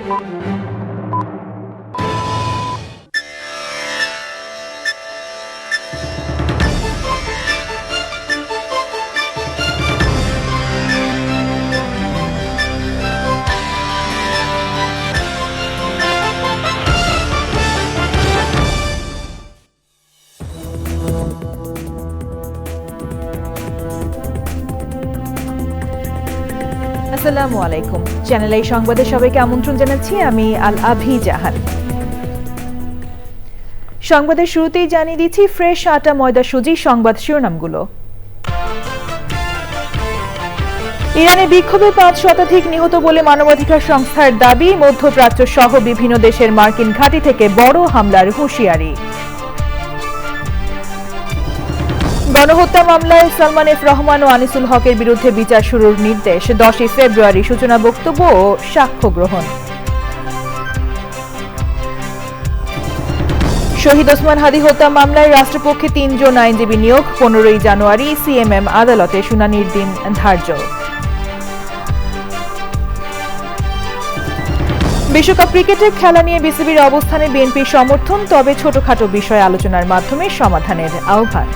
আসসালামু আলাইকুম। Channel I সংবাদে সবাইকে আমন্ত্রণ জানাচ্ছি। আমি আল আভি জাহান। সংবাদের শুরুতেই জানিয়ে দিচ্ছি ফ্রেশ আটা ময়দা সুজি সংবাদ শিরোনামগুলো। ইরানে বিক্ষোভে 5 শতাধিক নিহত বলে মানবাধিকার সংস্থার দাবি। মধ্যপ্রাচ্য সহ বিভিন্ন দেশের মার্কিন ঘাঁটি থেকে বড় হামলার হুঁশিয়ারি। গণহত্যা মামলায় সালমান এফ রহমান ও আনিসুল হকের বিরুদ্ধে বিচার শুরুর নির্দেশ। 10 ফেব্রুয়ারি সূচনা বক্তব্য ও সাক্ষ্য গ্রহণ। শহীদ ওসমান হাদী হত্যা মামলায় রাষ্ট্রপক্ষে 3 জন আইনজীবী নিয়োগ। 15 জানুয়ারি সিএমএম আদালতে শুনানির দিন ধার্য। বিশ্বকাপ ক্রিকেটের খেলা নিয়ে বিসিবির অবস্থানে বিএনপির সমর্থন, তবে ছোটখাটো বিষয় আলোচনার মাধ্যমে সমাধানের আহ্বান।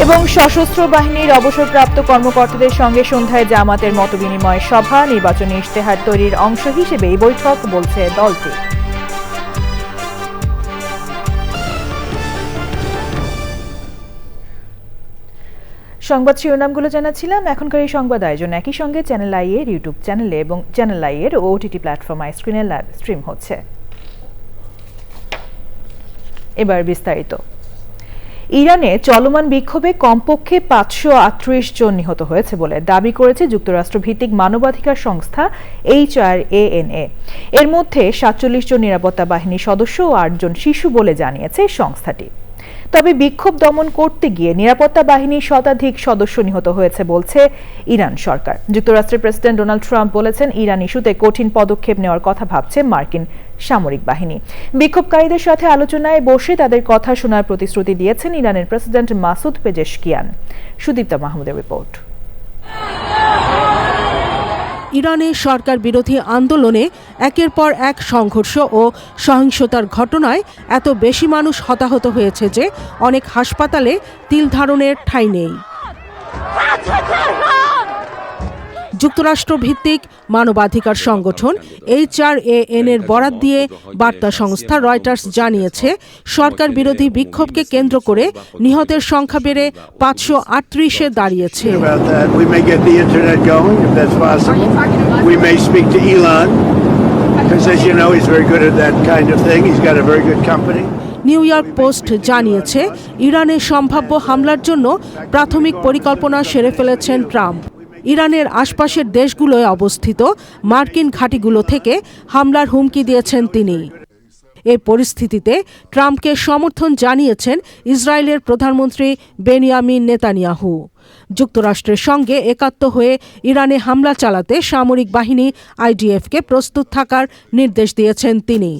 এবং সশস্ত্র বাহিনীর অবসরপ্রাপ্ত কর্মকর্তাদের সঙ্গে সন্ধ্যায় জামাতের মতবিনিময় সভা। নির্বাচনী ইশতেহার তৈরির অংশ হিসেবে এই বৈঠক, বলছে দলটি। সংবাদ শিরোনামগুলো জানাচ্ছিলাম। এখনকার এই সংবাদ আয়োজন একই সঙ্গে চ্যানেল আই এর ইউটিউব চ্যানেলে এবং চ্যানেল আই এর ওটিটি প্ল্যাটফর্ম আইস্ক্রিনে লাইভ স্ট্রিম হচ্ছে। এবার বিস্তারিত। ইরানে চলমান বিক্ষোভে কমপক্ষে 538 জন নিহত হয়েছে বলে দাবি করেছে যুক্তরাষ্ট্র ভিত্তিক মানবাধিকার সংস্থা HRANA। এর মধ্যে 47 জন নিরাপত্তা বাহিনীর সদস্য ও 8 জন শিশু বলে জানিয়েছে সংস্থাটি। তবে বিক্ষোভ দমন করতে গিয়ে নিরাপত্তা বাহিনীর শতাধিক সদস্য নিহত হয়েছে বলছে ইরান সরকার। যুক্তরাষ্ট্রের প্রেসিডেন্ট ডোনাল্ড ট্রাম্প বলেছেন, ইরান ইস্যুতে কঠিন পদক্ষেপ নেওয়ার কথা ভাবছে মার্কিন সামরিক বাহিনী। বিক্ষোভকারীদের সাথে আলোচনায় বসে তাদের কথা শোনার প্রতিশ্রুতি দিয়েছেন ইরানের প্রেসিডেন্ট মাসুদ পেজেশকিয়ান। সুদীপ্তা মাহমুদের রিপোর্ট। ইরানে সরকার বিরোধী আন্দোলনে একের পর এক সংঘর্ষ ও সহিংসতার ঘটনায় এত বেশি মানুষ হতাহত হয়েছে যে অনেক হাসপাতালে তিল ধারণের ঠাঁই নেই। যুক্তরাষ্ট্র ভিত্তিক মানবাধিকার সংগঠন HRAN এর বরাত দিয়ে বার্তা সংস্থা রয়টার্স জানিয়েছে, সরকার বিরোধী বিক্ষোভকে কেন্দ্র করে নিহতের সংখ্যা বেড়ে 538-এ দাঁড়িয়েছে। নিউ ইয়র্ক পোস্ট জানিয়েছে, ইরানের সম্ভাব্য হামলার জন্য প্রাথমিক পরিকল্পনা সেরে ফেলেছেন ট্রাম্প। ইরানের আশপাশের দেশগুলোয় অবস্থিত মার্কিন ঘাঁটিগুলো থেকে হামলার হুমকি দিয়েছেন তিনি। এই পরিস্থিতিতে ট্রাম্পকে সমর্থন জানিয়েছেন ইসরায়েলের প্রধানমন্ত্রী বেনিয়ামিন নেতানিয়াহু। যুক্তরাষ্ট্রের সঙ্গে একাত্ম হয়ে ইরানে হামলা চালাতে সামরিক বাহিনী IDF-কে প্রস্তুত থাকার নির্দেশ দিয়েছেন তিনি।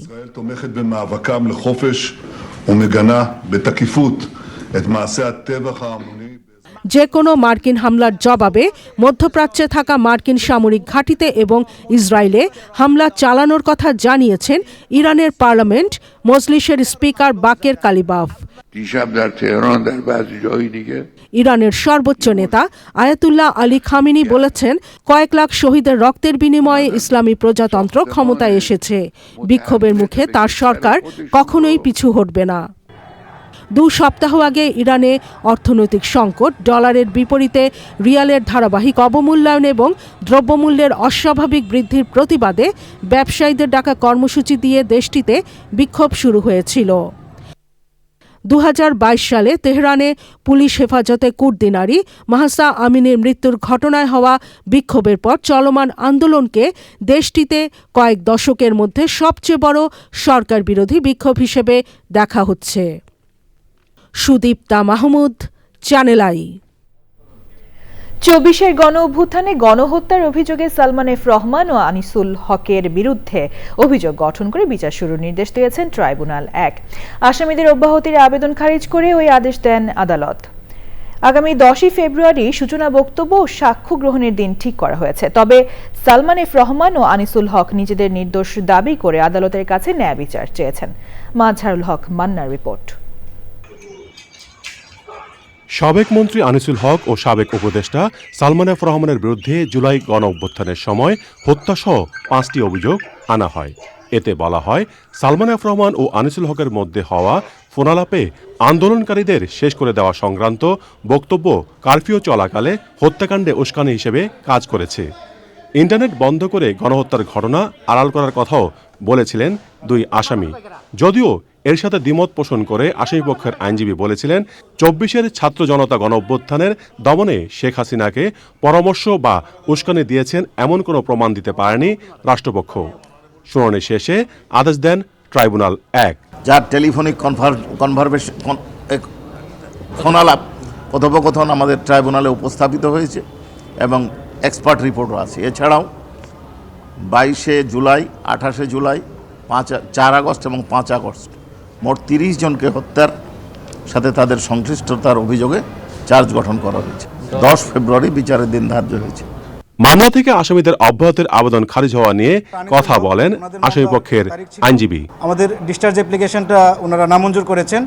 যে কোনো মার্কিন হামলার জবাবে মধ্যপ্রাচ্যে থাকা মার্কিন সামরিক ঘাঁটিতে এবং ইসরায়েলে হামলা চালানোর কথা জানিয়েছেন ইরানের পার্লামেন্ট মজলিসের স্পিকার বাকের কালিবাফ। ইরানের সর্বোচ্চ নেতা আয়াতুল্লাহ আলী খামেনি বলেছেন, কয়েক লাখ শহীদের রক্তের বিনিময়ে ইসলামী প্রজাতন্ত্র ক্ষমতায় এসেছে। বিক্ষোভের মুখে তার সরকার কখনোই পিছু হটবে না। 2 সপ্তাহ আগে ইরানে অর্থনৈতিক সংকট, ডলারের বিপরীতে রিয়ালের ধারাবাহিক অবমূল্যায়ন এবং দ্রব্যমূল্যের অস্বাভাবিক বৃদ্ধির প্রতিবাদে ব্যবসায়ীদের ডাকা কর্মসূচি দিয়ে দেশটিতে বিক্ষোভ শুরু হয়েছিল। 2022 সালে তেহরানে পুলিশ হেফাজতে কুর্দি নারী মাহসা আমিনের মৃত্যুর ঘটনায় হওয়া বিক্ষোভের পর চলমান আন্দোলনকে দেশটিতে কয়েক দশকের মধ্যে সবচেয়ে বড় সরকার বিরোধী বিক্ষোভ হিসেবে দেখা হচ্ছে। Sudipta Mahmud, channel I. 24-এর গণ অভ্যুত্থানে গণহত্যার অভিযোগে সালমান এফ রহমান ও আনিসুল হকের বিরুদ্ধে অভিযোগ গঠন করে বিচার শুরুর নির্দেশ দিয়েছেন ট্রাইব্যুনাল 1। আসামিদের অব্যাহতির আবেদন খারিজ করে ওই আদেশ দেন আদালত। আগামী 10ই ফেব্রুয়ারি সূচনা বক্তব্য ও সাক্ষ্য গ্রহণের দিন ঠিক করা হয়েছে। তবে সালমান এফ রহমান ও আনিসুল হক নিজেদের নির্দোষ দাবি করে আদালতের কাছে ন্যায় বিচার চেয়েছেন। মাজহারুল হক মান্নার রিপোর্ট। সাবেক মন্ত্রী আনিসুল হক ও সাবেক উপদেষ্টা সালমান এফ রহমানের বিরুদ্ধে জুলাই গণ অভ্যুত্থানের সময় হত্যাসহ 5টি অভিযোগ আনা হয়। এতে বলা হয়, সালমান এফ রহমান ও আনিসুল হকের মধ্যে হওয়া ফোনালাপে আন্দোলনকারীদের শেষ করে দেওয়া সংক্রান্ত বক্তব্য কারফিউ চলাকালে হত্যাকাণ্ডে উস্কানি হিসেবে কাজ করেছে। ইন্টারনেট বন্ধ করে গণহত্যার ঘটনা আড়াল করার কথাও বলেছিলেন দুই আসামি। যদিও এর সাথে দ্বিমত পোষণ করে আসামিপক্ষের আইনজীবী বলেছিলেন, 24-এর ছাত্র জনতা গণ অভ্যুত্থানের দমনে শেখ হাসিনাকে পরামর্শ বা উস্কানি দিয়েছেন এমন কোনো প্রমাণ দিতে পারেনি রাষ্ট্রপক্ষ। শুনানি শেষে আদেশ দেন ট্রাইব্যুনাল 1। যার টেলিফোনিক ফোনালাপ কথোপকথন আমাদের ট্রাইব্যুনালে উপস্থাপিত হয়েছে এবং এক্সপার্ট রিপোর্টও আছে। এছাড়াও 22শে জুলাই, 28শে জুলাই, 4 আগস্ট এবং 5 আগস্ট মোট 30 জনকে হত্যার সাথে তাদের সংশ্লিষ্টতার অভিযোগে চার্জ গঠন করা হয়েছে। 10 ফেব্রুয়ারি বিচারের দিন ধার্য হয়েছে। মামলা থেকে আসামিদের অব্যাহতির আবেদন খারিজ হওয়া নিয়ে কথা বলেন আসামিপক্ষের আইনজীবী। আমাদের ডিসচার্জ অ্যাপ্লিকেশনটা ওনারা নামঞ্জুর করেছেন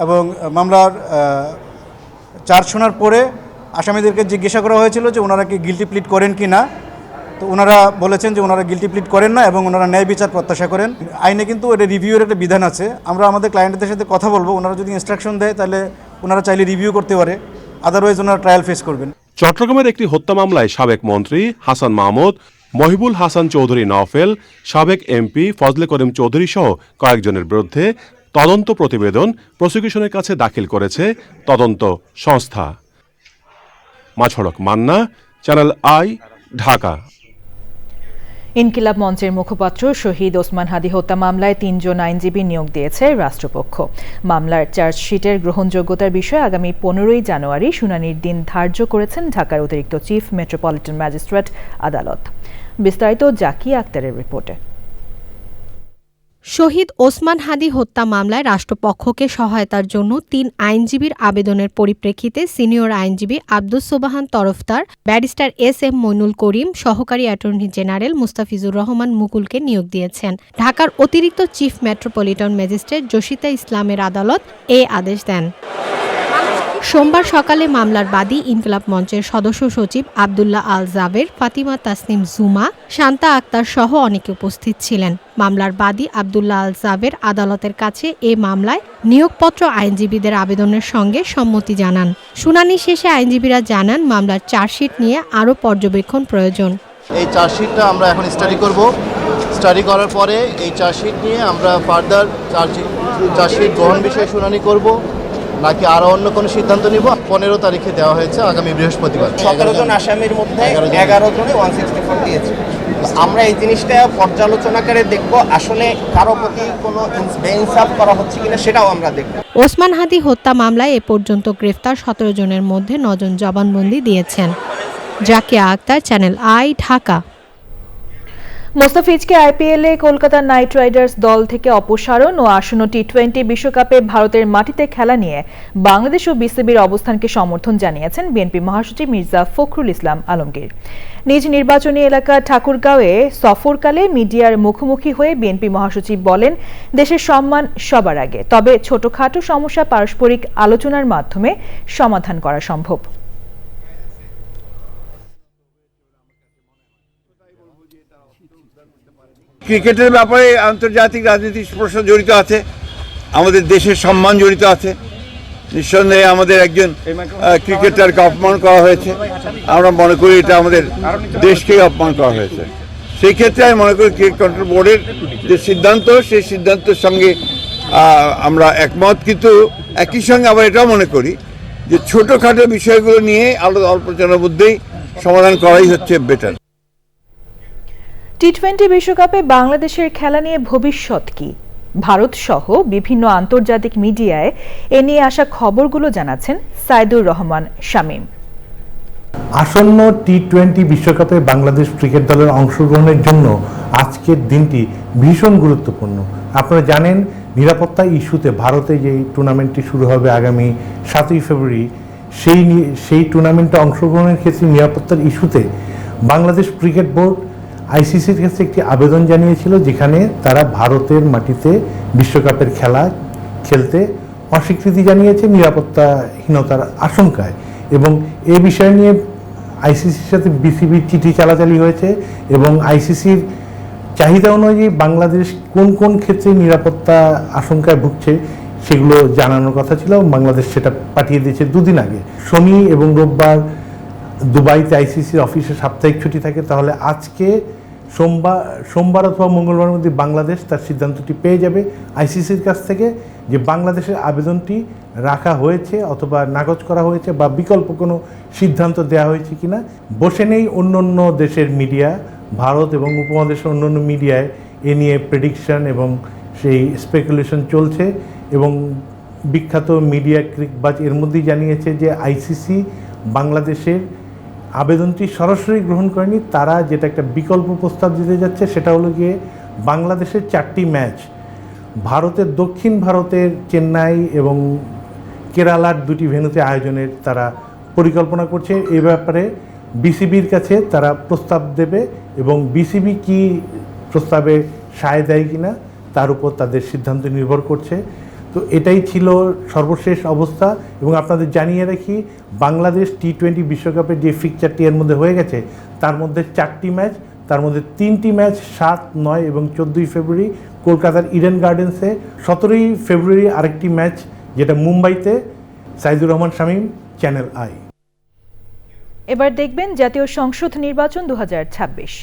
এবং মামলার চার্জ শোনার পরে আসামিদেরকে জিজ্ঞাসা করা হয়েছিল যে ওনারা কি গিলটি প্লিড করেন কি না। তো ওনারা বলেছেন যে ওনারা গিলটি প্লিড করেন না এবং ওনারা ন্যায় বিচার প্রত্যাশা করেন। আইনে কিন্তু এটা রিভিউয়ের একটা বিধান আছে। আমরা আমাদের ক্লায়েন্টদের সাথে কথা বলবো, ওনারা যদি ইনস্ট্রাকশন দেয় তাহলে ওনারা চাইলে রিভিউ করতে পারে, আদারওয়াইজ ওনারা ট্রায়াল ফেস করবেন। চট্টগ্রামের একটি হত্যা মামলায় সাবেক মন্ত্রী হাসান মাহমুদ, মহিবুল হাসান চৌধুরী নওফেল, সাবেক এমপি ফজলে করিম চৌধুরী সহ কয়েকজনের বিরুদ্ধে তদন্ত প্রতিবেদন প্রসিকিউশনের কাছে দাখিল করেছে তদন্ত সংস্থা। মাজহারুল হক মান্না, চ্যানেল আই, ঢাকা। ইনকিলাব মঞ্চের মুখপাত্র শহীদ ওসমান হাদী হত্যা মামলায় 3 জন আইনজীবী নিয়োগ দিয়েছে রাষ্ট্রপক্ষ। মামলার চার্জশিটের গ্রহণযোগ্যতার বিষয়ে আগামী 15ই জানুয়ারি শুনানির দিন ধার্য করেছেন ঢাকার অতিরিক্ত চিফ মেট্রোপলিটন ম্যাজিস্ট্রেট আদালত। বিস্তারিত জাকিয়া আক্তারের রিপোর্টে। শহীদ ওসমান হাদী হত্যা মামলায় রাষ্ট্রপক্ষকে সহায়তার জন্য 3 আইনজীবীর আবেদনের পরিপ্রেক্ষিতে সিনিয়র আইনজীবী আব্দুস সোবাহান তরফদার, ব্যারিস্টার এস.এম. মইনুল করিম, সহকারী অ্যাটর্নি জেনারেল মুস্তাফিজুর রহমান মুকুলকে নিয়োগ দিয়েছেন। ঢাকার অতিরিক্ত চিফ মেট্রোপলিটন ম্যাজিস্ট্রেট জসিতা ইসলামের আদালত এ আদেশ দেন। সোমবার সকালে মামলার বাদী ইনকিলাব মঞ্চের সদস্য সচিব আব্দুল্লাহ আল জাবের, ফাতিমা তাসনিম জুমা, শান্তা আক্তার সহ অনেকে উপস্থিত ছিলেন। মামলার বাদী আব্দুল্লাহ আল জাবের আদালতের কাছে এ মামলায় নিয়োগপত্র আইনজীবীদের আবেদনের সঙ্গে সম্মতি জানান। শুনানি শেষে আইনজীবীরা জানান, মামলার চার্জশিট নিয়ে আরও পর্যবেক্ষণ প্রয়োজন। এই চার্জশিটটা আমরা এখন স্টাডি করব। স্টাডি করার পরে এই চার্জশিট নিয়ে আমরা ফার্দার চার্জশিট গ্রহণ বিষয়ে শুনানি করব, নাকি আরো অন্য কোনো সিদ্ধান্ত নিব। 15 তারিখে দেওয়া হয়েছে, আগামী বৃহস্পতিবার। 17 জন আসামির মধ্যে 11 জনে 164 দিয়েছে। আমরা এই জিনিসটা পর্যালোচনা করে দেখব, আসলে কারো প্রতি কোনো বেইনসাফ করা হচ্ছে কিনা সেটাও আমরা দেখব। ওসমান হাদী হত্যা মামলায় এ পর্যন্ত গ্রেফতার 17 জনের মধ্যে 9 জন জবানবন্দি দিয়েছেন। Zakia Akter, channel I, Dhaka. মোস্তাফিজকে আইপিএলে কলকাতা নাইট রাইডার্স দল থেকে অপসারণ ও আসন্ন টি-20 বিশ্বকাপে ভারতের মাটিতে খেলা নিয়ে বাংলাদেশ ও বিসিবির অবস্থানকে সমর্থন জানিয়েছেন বিএনপি মহাসচিব মির্জা ফখরুল ইসলাম আলমগীর। নিজ নির্বাচনী এলাকা ঠাকুরগাঁওয়ে সফরকালে মিডিয়ার মুখোমুখি হয়ে বিএনপি মহাসচিব বলেন, দেশের সম্মান সবার আগে, তবে ছোটখাটো সমস্যা পারস্পরিক আলোচনার মাধ্যমে সমাধান করা সম্ভব। ক্রিকেটের ব্যাপারে আন্তর্জাতিক রাজনীতির প্রশ্ন জড়িত আছে, আমাদের দেশের সম্মান জড়িত আছে। নিঃসন্দেহে আমাদের একজন ক্রিকেটারকে অপমান করা হয়েছে, আমরা মনে করি এটা আমাদের দেশকেই অপমান করা হয়েছে। সেই ক্ষেত্রে আমি মনে করি ক্রিকেট কন্ট্রোল বোর্ডের যে সিদ্ধান্ত, সেই সিদ্ধান্তের সঙ্গে আমরা একমত, কিন্তু একই সঙ্গে আবার এটাও মনে করি যে ছোটোখাটো বিষয়গুলো নিয়ে অল্প জনের মধ্যেই সমাধান করাই হচ্ছে বেটার। টি-20 বিশ্বকাপে বাংলাদেশের খেলা নিয়ে ভবিষ্যৎ কি? ভারত সহ বিভিন্ন আন্তর্জাতিক মিডিয়ায় এ নিয়ে আসা খবরগুলো জানাচ্ছেন সাইদুর রহমান শামীম। আসন্ন টি-20 বিশ্বকাপে বাংলাদেশ ক্রিকেট দলের অংশগ্রহণের জন্য আজকের দিনটি ভীষণ গুরুত্বপূর্ণ। আপনারা জানেন, নিরাপত্তা ইস্যুতে ভারতে যে টুর্নামেন্টটি শুরু হবে আগামী 7ই ফেব্রুয়ারি, সেই টুর্নামেন্টে অংশগ্রহণের ক্ষেত্রে নিরাপত্তার ইস্যুতে বাংলাদেশ ক্রিকেট বোর্ড আইসিসির কাছে একটি আবেদন জানিয়েছিল, যেখানে তারা ভারতের মাটিতে বিশ্বকাপের খেলা খেলতে অস্বীকৃতি জানিয়েছে নিরাপত্তাহীনতার আশঙ্কায়। এবং এ বিষয় নিয়ে আইসিসির সাথে বিসিবির চিঠি চালাচালি হয়েছে এবং আইসিসির চাহিদা অনুযায়ী বাংলাদেশ কোন কোন ক্ষেত্রে নিরাপত্তা আশঙ্কায় ভুগছে সেগুলো জানানোর কথা ছিল। বাংলাদেশ সেটা পাঠিয়ে দিয়েছে দুদিন আগে। শনি এবং রোববার দুবাইতে আইসিসির অফিসে সাপ্তাহিক ছুটি থাকে, তাহলে আজকে সোমবার অথবা মঙ্গলবারের মধ্যে বাংলাদেশ তার সিদ্ধান্তটি পেয়ে যাবে আইসিসির কাছ থেকে, যে বাংলাদেশের আবেদনটি রাখা হয়েছে অথবা নাকচ করা হয়েছে বা বিকল্প কোনো সিদ্ধান্ত দেওয়া হয়েছে কিনা। বসে নেই অন্য অন্য দেশের মিডিয়া, ভারত এবং উপমহাদেশের অন্য অন্য মিডিয়ায় এ নিয়ে প্রেডিকশন এবং সেই স্পেকুলেশন চলছে এবং বিখ্যাত মিডিয়া ক্রিকবাজ এর মধ্যেই জানিয়েছে যে আইসিসি বাংলাদেশের আবেদনটি সরাসরি গ্রহণ করেনি। তারা যেটা একটা বিকল্প প্রস্তাব দিতে যাচ্ছে সেটা হলো গিয়ে বাংলাদেশের 4টি ম্যাচ ভারতের দক্ষিণ ভারতের চেন্নাই এবং কেরালার 2টি ভেন্যুতে আয়োজনের তারা পরিকল্পনা করছে। এ ব্যাপারে বিসিবির কাছে তারা প্রস্তাব দেবে এবং বিসিবি কি প্রস্তাবে সায় দেয় কিনা তার উপর তাদের সিদ্ধান্ত নির্ভর করছে। তো এটাই ছিল সর্বশেষ অবস্থা। এবং আপনাদের জানিয়ে রাখি, বাংলাদেশ টি-20 বিশ্বকাপের যে ফিকচারটি এর মধ্যে হয়ে গেছে তার মধ্যে 4টি ম্যাচ, তার মধ্যে 3টি ম্যাচ 7, 9 এবং 14 ফেব্রুয়ারি কলকাতার ইডেন গার্ডেন্সে, 17 ফেব্রুয়ারি আরেকটি ম্যাচ যেটা মুম্বাইতে, সাইদুর রহমান শামীম, চ্যানেল আই। এবার দেখবেন জাতীয় সংসদ নির্বাচন 2026।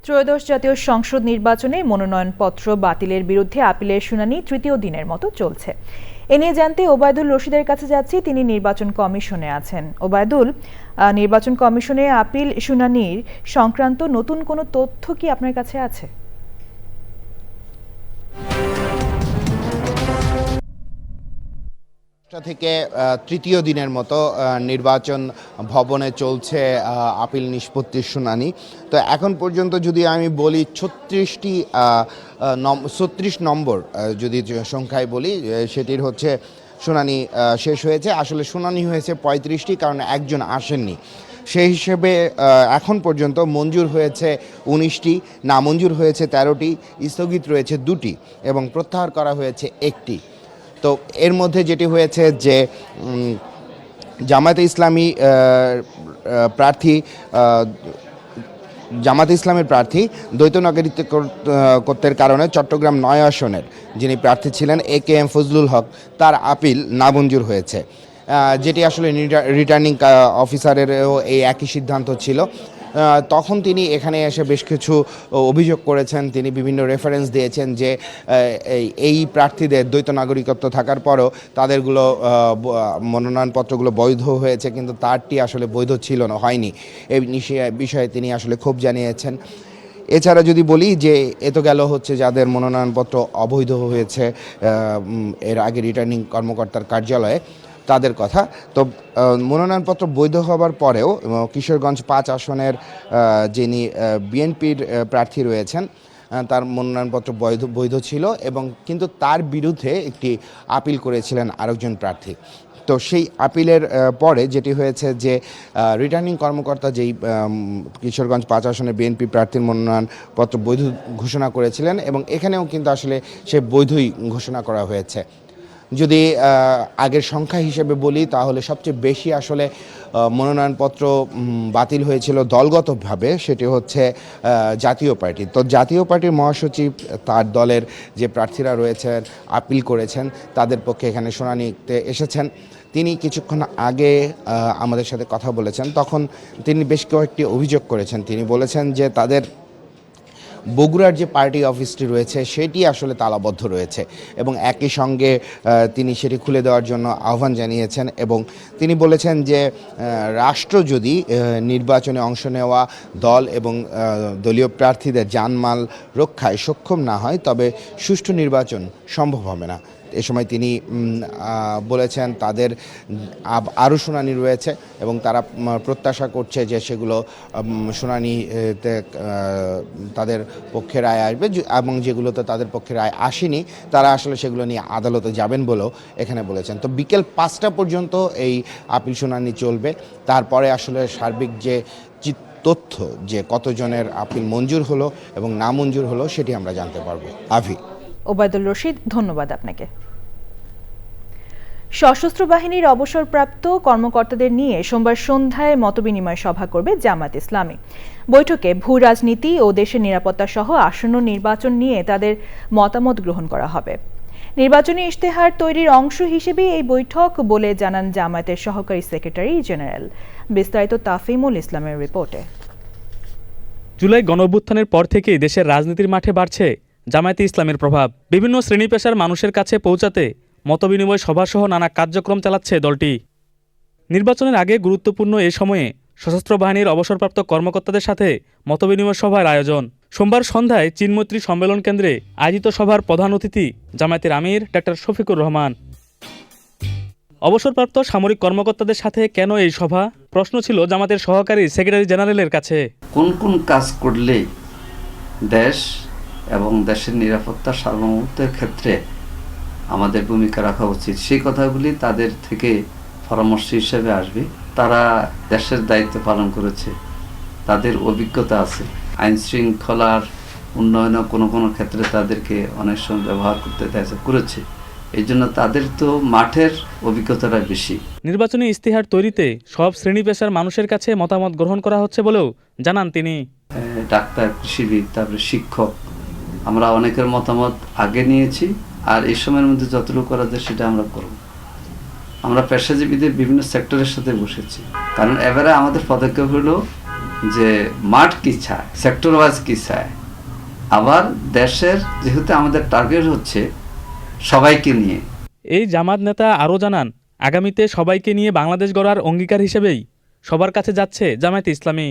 ত্রয়োদশ জাতীয় সংসদ নির্বাচনে মনোনয়নপত্র বাতিলের বিরুদ্ধে আপিলের শুনানি 3য় দিনের মতো চলছে। এ নিয়ে জানতে ওবায়দুল রশিদের কাছে যাচ্ছি, তিনি নির্বাচন কমিশনে আছেন। ওবায়দুল, নির্বাচন কমিশনে আপিল শুনানির সংক্রান্ত নতুন কোনো তথ্য কি আপনার কাছে আছে? থেকে 3য় দিনের মতো নির্বাচন ভবনে চলছে আপিল নিষ্পত্তির শুনানি। তো এখন পর্যন্ত যদি আমি বলি 36 নম্বর যদি সংখ্যায় বলি, সেটির হচ্ছে শুনানি শেষ হয়েছে। আসলে শুনানি হয়েছে 35টি, কারণ একজন আসেননি। সেই হিসেবে এখন পর্যন্ত মঞ্জুর হয়েছে 19টি, নামঞ্জুর হয়েছে 13টি, স্থগিত রয়েছে 2টি এবং প্রত্যাহার করা হয়েছে 1টি। তো এর মধ্যে যেটি হয়েছে যে জামায়াতে ইসলামের প্রার্থী দ্বৈত নাগরিকত্বের কারণে চট্টগ্রাম 9 আসনের যিনি প্রার্থী ছিলেন AKM ফজলুল হক, তার আপিল নামঞ্জুর হয়েছে, যেটি আসলে রিটার্নিং অফিসারেরও এই একই সিদ্ধান্ত ছিল। তখন তিনি এখানে এসে বেশ কিছু অভিযোগ করেছেন, তিনি বিভিন্ন রেফারেন্স দিয়েছেন যে এই প্রার্থীদের দ্বৈত নাগরিকত্ব থাকার পরও তাদেরগুলো মনোনয়নপত্রগুলো বৈধ হয়েছে, কিন্তু তারটি আসলে বৈধ ছিল না, হয়নি। এই বিষয়ে তিনি আসলে ক্ষোভ জানিয়েছেন। এছাড়া যদি বলি যে এ তো গেল হচ্ছে যাদের মনোনয়নপত্র অবৈধ হয়েছে এর আগে রিটার্নিং কর্মকর্তার কার্যালয়ে, তাদের কথা। তো মনোনয়নপত্র বৈধ হবার পরেও কিশোরগঞ্জ 5 আসনের যিনি বিএনপির প্রার্থী রয়েছেন, তার মনোনয়নপত্র বৈধ ছিল এবং কিন্তু তার বিরুদ্ধে একটি আপিল করেছিলেন আরেকজন প্রার্থী। তো সেই আপিলের পরে যেটি হয়েছে যে রিটার্নিং কর্মকর্তা যেই কিশোরগঞ্জ 5 আসনের বিএনপি প্রার্থীর মনোনয়নপত্র বৈধ ঘোষণা করেছিলেন এবং এখানেও কিন্তু আসলে সে বৈধই ঘোষণা করা হয়েছে। যদি আগের সংখ্যা হিসেবে বলি তাহলে সবচেয়ে বেশি আসলে মনোনয়নপত্র বাতিল হয়েছিল দলগতভাবে, সেটি হচ্ছে জাতীয় পার্টি। তো জাতীয় পার্টির মহাসচিব তার দলের যে প্রার্থীরা রয়েছেন আপিল করেছেন তাদের পক্ষে এখানে শুনানিতে এসেছেন। তিনি কিছুক্ষণ আগে আমাদের সাথে কথা বলেছেন, তখন তিনি বেশ কয়েকটি অভিযোগ করেছেন। তিনি বলেছেন যে তাদের বগুড়ার যে পার্টি অফিসটি রয়েছে সেটি আসলে তালাবদ্ধ রয়েছে এবং একই সঙ্গে তিনি সেটি খুলে দেওয়ার জন্য আহ্বান জানিয়েছেন এবং তিনি বলেছেন যে রাষ্ট্র যদি নির্বাচনে অংশ নেওয়া দল এবং দলীয় প্রার্থীদের জানমাল রক্ষায় সক্ষম না হয় তবে সুষ্ঠু নির্বাচন সম্ভব হবে না। এ সময় তিনি বলেছেন তাদের আরও শুনানি রয়েছে এবং তারা প্রত্যাশা করছে যে সেগুলো শুনানিতে তাদের পক্ষে রায় আসবে এবং যেগুলোতে তাদের পক্ষে রায় আসেনি তারা আসলে সেগুলো নিয়ে আদালতে যাবেন বলেও এখানে বলেছেন। তো বিকেল 5টা পর্যন্ত এই আপিল শুনানি চলবে। তারপরে আসলে সার্বিক যে তথ্য যে কতজনের আপিল মঞ্জুর হলো এবং না মঞ্জুর হলো সেটি আমরা জানতে পারবো। আভি। ওবায়দুল রশিদ, ধন্যবাদ আপনাকে। সশস্ত্র বাহিনীর অবসরপ্রাপ্ত কর্মকর্তাদের নিয়ে সোমবার সন্ধ্যায় মতবিনিময় সভা করবে জামায়াত ইসলামী। বৈঠকে ভূ রাজনীতি ও দেশের নিরাপত্তা সহ আসন্ন নির্বাচন নিয়ে তাদের মতামত গ্রহণ করা হবে। নির্বাচনী ইশতেহার তৈরির অংশ হিসেবে এই বৈঠক বলে জানান জামায়াতের সহকারী সেক্রেটারি জেনারেল। বিস্তারিত তাফিমুল ইসলামের রিপোর্টে। জুলাই গণঅভ্যুত্থানের পর থেকেই দেশের রাজনীতির মাঠে বাড়ছে জামায়াতে ইসলামের প্রভাব। বিভিন্ন শ্রেণী পেশার মানুষের কাছে পৌঁছাতে মতবিনিময় সভাসহ নানা কার্যক্রম চালাচ্ছে দলটি। নির্বাচনের আগে গুরুত্বপূর্ণ এ সময়ে সশস্ত্র বাহিনীর অবসরপ্রাপ্ত কর্মকর্তাদের সাথে মতবিনিময় সভার আয়োজন। সোমবার সন্ধ্যায় চীনমৈত্রী সম্মেলন কেন্দ্রে আয়োজিত সভার প্রধান অতিথি জামায়াতের আমির ডক্টর শফিকুর রহমান। অবসরপ্রাপ্ত সামরিক কর্মকর্তাদের সাথে কেন এই সভা, প্রশ্ন ছিল জামাতের সহকারী সেক্রেটারি জেনারেলের কাছে। কোন কোন কাজ করলে দেশ এবং দেশের নিরাপত্তা সার্বভৌমত্বের ক্ষেত্রে আমাদের ভূমিকা রাখা উচিত, সেই কথাগুলি তাদের থেকে পরামর্শ হিসেবে আসবে। তারা দেশের দায়িত্ব পালন করেছে, তাদের অভিজ্ঞতা আছে, আইন শৃঙ্খলার উন্নয়নে কোনো কোনো ক্ষেত্রে তাদেরকে অনেক সময় ব্যবহার করতে করেছে, এই জন্য তাদের তো মাঠের অভিজ্ঞতাটা বেশি। নির্বাচনী ইশতেহার তৈরিতে সব শ্রেণী পেশার মানুষের কাছে মতামত গ্রহণ করা হচ্ছে বলেও জানান তিনি। ডাক্তার, কৃষিবিদ, তারপরে শিক্ষক, আমরা অনেকের মতামত আগে নিয়েছি, আর এই সময়ের মধ্যে যতটুকু করা যায় সেটা আমরা করব। আমরা পেশাজীবীদের বিভিন্ন সেক্টরের সাথে বসেছি, কারণ এবারে আমাদের পদক্ষেপ হলো যে মাঠ কি চায়, সেক্টর ওয়াইজ কি চায়, আবার দেশের যেহেতু আমাদের টার্গেট হচ্ছে সবাইকে নিয়ে। এই জামাত নেতা আরও জানান, আগামীতে সবাইকে নিয়ে বাংলাদেশ গড়ার অঙ্গীকার হিসেবেই সবার কাছে যাচ্ছে জামায়াতে ইসলামী।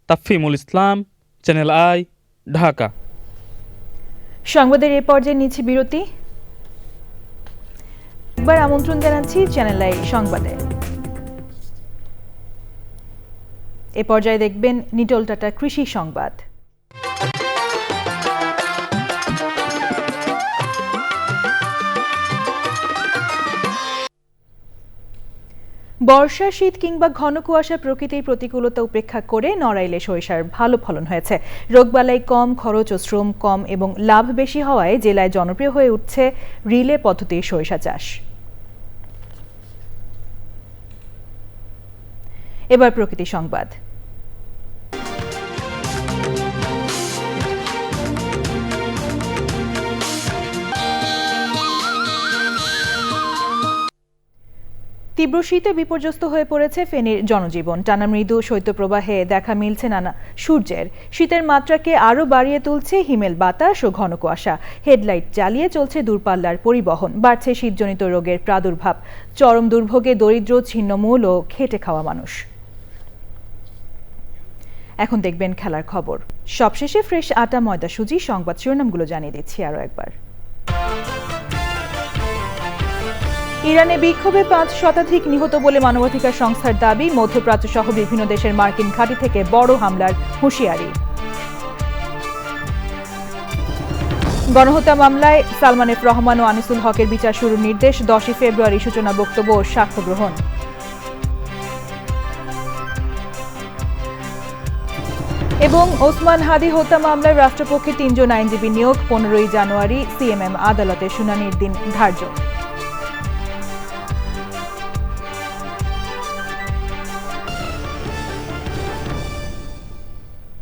তাফিমুল ইসলাম, চ্যানেল আই, ঢাকা। সংবাদের এ পর্যায়ে নিচ্ছি বিরতি। একবার আমন্ত্রণ জানাচ্ছি চ্যানেল আই সংবাদে। এ পর্যায়ে দেখবেন নিটোল টাটা কৃষি সংবাদ। বর্ষা, শীত কিংবা ঘন কুয়াশা প্রকৃতির প্রতিকূলতা উপেক্ষা করে নড়াইলে সরিষার ভালো ফলন হয়েছে। রোগবালাই কম, খরচ ও শ্রম কম এবং লাভ বেশি হওয়ায় জেলায় জনপ্রিয় হয়ে উঠছে রিলে পদ্ধতির সরিষা চাষ। এবার প্রকৃতি সংবাদ। তীব্র শীতে বিপর্যস্ত হয়ে পড়েছে ফেনীর জনজীবন। টানা মৃদু শৈত্যপ্রবাহে দেখা মিলছে নানা সূর্যের। শীতের মাত্রাকে আরও বাড়িয়ে তুলছে হিমেল বাতাস ও ঘন কুয়াশা। হেডলাইট জ্বালিয়ে চলছে দূরপাল্লার পরিবহন। বাড়ছে শীতজনিত রোগের প্রাদুর্ভাব। চরম দুর্ভোগে দরিদ্র, ছিন্নমূল ও খেটে খাওয়া মানুষ। এখন দেখবেন খেলার খবর। সবশেষে ফ্রেশ আটা, ময়দা, সুজি। সংবাদ শিরোনামগুলো জানিয়ে দিচ্ছি আরও একবার। ইরানে বিক্ষোভে 5 শতাধিক নিহত বলে মানবাধিকার সংস্থার দাবি। মধ্যপ্রাচ্য সহ বিভিন্ন দেশের মার্কিন ঘাঁটি থেকে বড় হামলার হুঁশিয়ারি। গণহত্যা মামলায় সালমান এফ রহমান ও আনিসুল হকের বিচার শুরুর নির্দেশ। 10 ফেব্রুয়ারি সূচনা বক্তব্য ও সাক্ষ্য গ্রহণ। এবং ওসমান হাদি হত্যা মামলায় রাষ্ট্রপক্ষে 3 জন আইনজীবী নিয়োগ। 15 জানুয়ারি সিএমএম আদালতে শুনানির দিন ধার্য।